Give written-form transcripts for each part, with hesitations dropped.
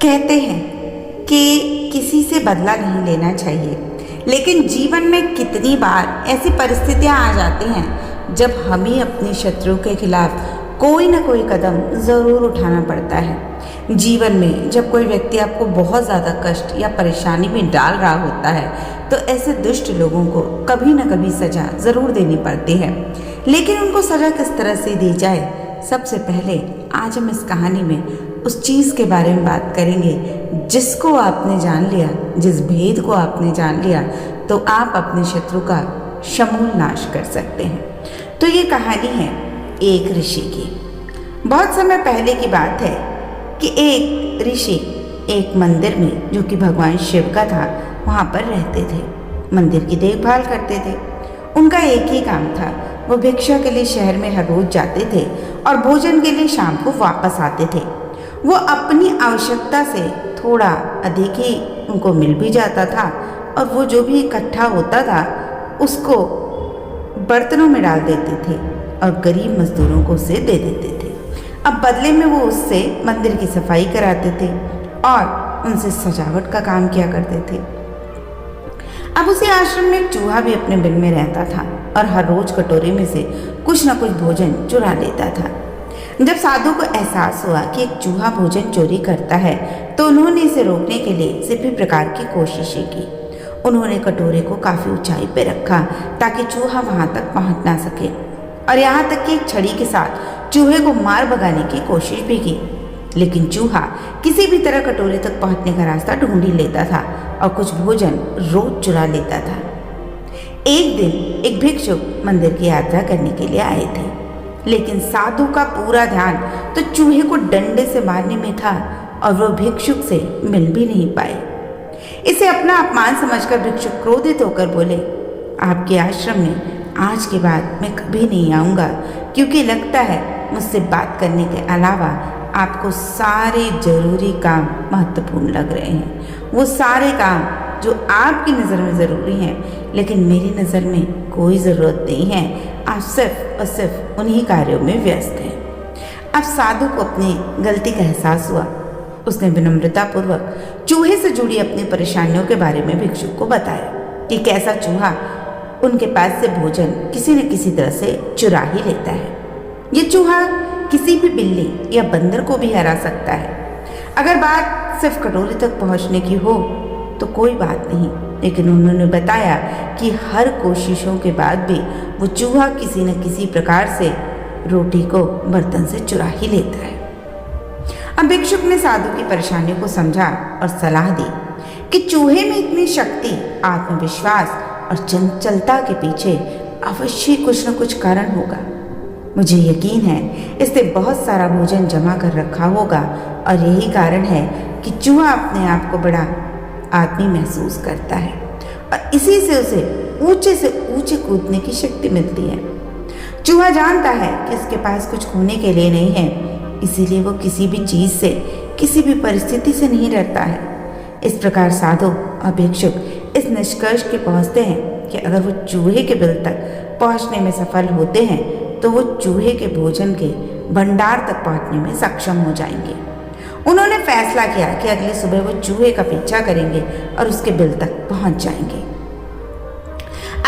कहते हैं कि किसी से बदला नहीं लेना चाहिए, लेकिन जीवन में कितनी बार ऐसी परिस्थितियां आ जाती हैं जब हमें अपने शत्रु के खिलाफ कोई ना कोई कदम ज़रूर उठाना पड़ता है। जीवन में जब कोई व्यक्ति आपको बहुत ज़्यादा कष्ट या परेशानी में डाल रहा होता है तो ऐसे दुष्ट लोगों को कभी ना कभी सज़ा ज़रूर देनी पड़ती है। लेकिन उनको सज़ा किस तरह से दी जाए, सबसे पहले आज हम इस कहानी में उस चीज़ के बारे में बात करेंगे जिसको आपने जान लिया, जिस भेद को आपने जान लिया तो आप अपने शत्रु का समूल नाश कर सकते हैं। तो ये कहानी है एक ऋषि की। बहुत समय पहले की बात है कि एक ऋषि एक मंदिर में, जो कि भगवान शिव का था, वहाँ पर रहते थे। मंदिर की देखभाल करते थे। उनका एक ही काम था, वो भिक्षा के लिए शहर में हर रोज जाते थे और भोजन के लिए शाम को वापस आते थे। वो अपनी आवश्यकता से थोड़ा अधिक ही उनको मिल भी जाता था और वो जो भी इकट्ठा होता था उसको बर्तनों में डाल देते थे और गरीब मजदूरों को उसे दे देते थे। अब बदले में वो उससे मंदिर की सफाई कराते थे और उनसे सजावट का काम किया करते थे। अब उसी आश्रम में एक चूहा भी अपने बिल में रहता था और हर रोज कटोरे में से कुछ न कुछ भोजन चुरा लेता था। जब साधु को एहसास हुआ कि एक चूहा भोजन चोरी करता है तो उन्होंने इसे रोकने के लिए सभी प्रकार की कोशिशें की। उन्होंने कटोरे को काफ़ी ऊंचाई पर रखा ताकि चूहा वहां तक पहुंच ना सके और यहाँ तक कि एक छड़ी के साथ चूहे को मार भगाने की कोशिश भी की। लेकिन चूहा किसी भी तरह कटोरे तक पहुंचने का रास्ता ढूंढ ही लेता था और कुछ भोजन रोज चुरा लेता था। एक दिन एक भिक्षुक मंदिर की यात्रा करने के लिए आए थे, लेकिन साधु का पूरा ध्यान तो चूहे को डंडे से मारने में था और वह भिक्षुक से मिल भी नहीं पाए। इसे अपना अपमान समझकर भिक्षुक क्रोधित होकर बोले, आपके आश्रम में आज के बाद मैं कभी नहीं आऊँगा, क्योंकि लगता है मुझसे बात करने के अलावा आपको सारे जरूरी काम महत्वपूर्ण लग रहे हैं। वो सारे काम जो आपकी नज़र में ज़रूरी हैं लेकिन मेरी नज़र में कोई ज़रूरत नहीं है। आप सिर्फ और सिर्फ उन्हीं कार्यों में व्यस्त हैं। अब साधु को अपनी गलती का एहसास हुआ। उसने विनम्रतापूर्वक चूहे से जुड़ी अपनी परेशानियों के बारे में भिक्षुक को बताया कि कैसा चूहा उनके पास से भोजन किसी न किसी तरह से चुरा ही लेता है। ये चूहा किसी भी बिल्ली या बंदर को भी हरा सकता है। अगर बात सिर्फ कटोरे तक पहुंचने की हो तो कोई बात नहीं, लेकिन उन्होंने बताया कि हर कोशिशों के बाद भी वो चूहा किसी न किसी प्रकार से रोटी को बर्तन से चुरा ही लेता है। अब भिक्षुक ने साधु की परेशानी को समझा और सलाह दी कि चूहे में इतनी शक्ति, आत्मविश्वास और चंचलता के पीछे अवश्य कुछ न कुछ कारण होगा। मुझे यकीन है इसने बहुत सारा भोजन जमा कर रखा होगा और यही कारण है कि चूहा अपने आप को बड़ा आदमी महसूस करता है और इसी से उसे ऊंचे कूदने की शक्ति मिलती है। चूहा जानता है कि इसके पास कुछ खोने के लिए नहीं है, इसीलिए वो किसी भी चीज़ से, किसी भी परिस्थिति से नहीं डरता है। इस प्रकार साधु और भिक्षुक इस निष्कर्ष के पहुँचते हैं कि अगर वो चूहे के बिल तक पहुँचने में सफल होते हैं तो वो चूहे के भोजन के भंडार तक पहुँचने में सक्षम हो जाएंगे। उन्होंने फैसला किया कि अगली सुबह वो चूहे का पीछा करेंगे और उसके बिल तक पहुँच जाएंगे।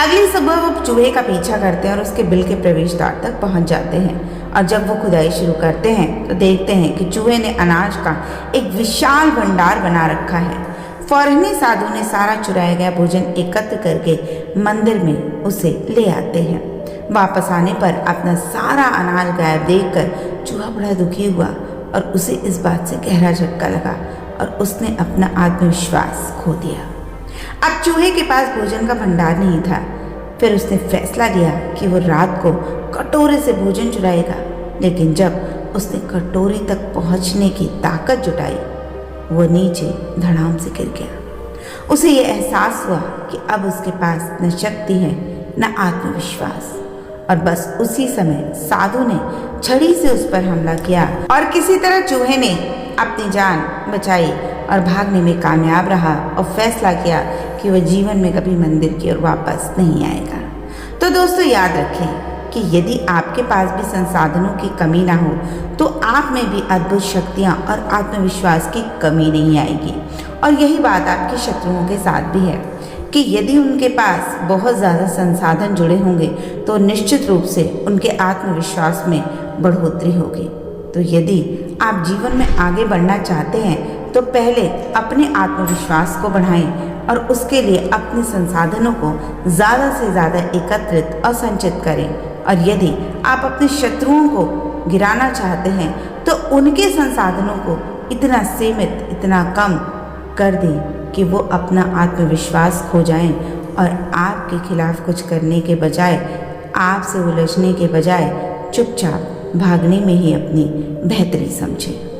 अगली सुबह वो चूहे का पीछा करते हैं और उसके बिल के प्रवेश द्वार तक पहुँच जाते हैं और जब वो खुदाई शुरू करते हैं तो देखते हैं कि चूहे ने अनाज का एक विशाल भंडार बना रखा है। फौरन ही साधु ने सारा चुराया गया भोजन एकत्र करके मंदिर में उसे ले आते हैं। वापस आने पर अपना सारा अनाज गायब देखकर चूहा बड़ा दुखी हुआ और उसे इस बात से गहरा झटका लगा और उसने अपना आत्मविश्वास खो दिया। अब चूहे के पास भोजन का भंडार नहीं था। फिर उसने फैसला लिया कि वो रात को कटोरे से भोजन चुराएगा, लेकिन जब उसने कटोरे तक पहुंचने की ताकत जुटाई वो नीचे धड़ाम से गिर गया। उसे ये एहसास हुआ कि अब उसके पास न शक्ति है न आत्मविश्वास और बस उसी समय साधु ने छड़ी से उस पर हमला किया और किसी तरह चूहे ने अपनी जान बचाई और भागने में कामयाब रहा और फैसला किया कि वह जीवन में कभी मंदिर की ओर वापस नहीं आएगा। तो दोस्तों याद रखें कि यदि आपके पास भी संसाधनों की कमी ना हो तो आप में भी अद्भुत शक्तियाँ और आत्मविश्वास की कमी नहीं आएगी। और यही बात आपके शत्रुओं के साथ भी है कि यदि उनके पास बहुत ज़्यादा संसाधन जुड़े होंगे तो निश्चित रूप से उनके आत्मविश्वास में बढ़ोतरी होगी। तो यदि आप जीवन में आगे बढ़ना चाहते हैं तो पहले अपने आत्मविश्वास को बढ़ाएं और उसके लिए अपने संसाधनों को ज़्यादा से ज़्यादा एकत्रित और संचित करें। और यदि आप अपने शत्रुओं को गिराना चाहते हैं तो उनके संसाधनों को इतना सीमित, इतना कम कर दें कि वो अपना आत्मविश्वास खो जाएं और आपके खिलाफ कुछ करने के बजाय, आपसे उलझने के बजाय चुपचाप भागने में ही अपनी बेहतरी समझें।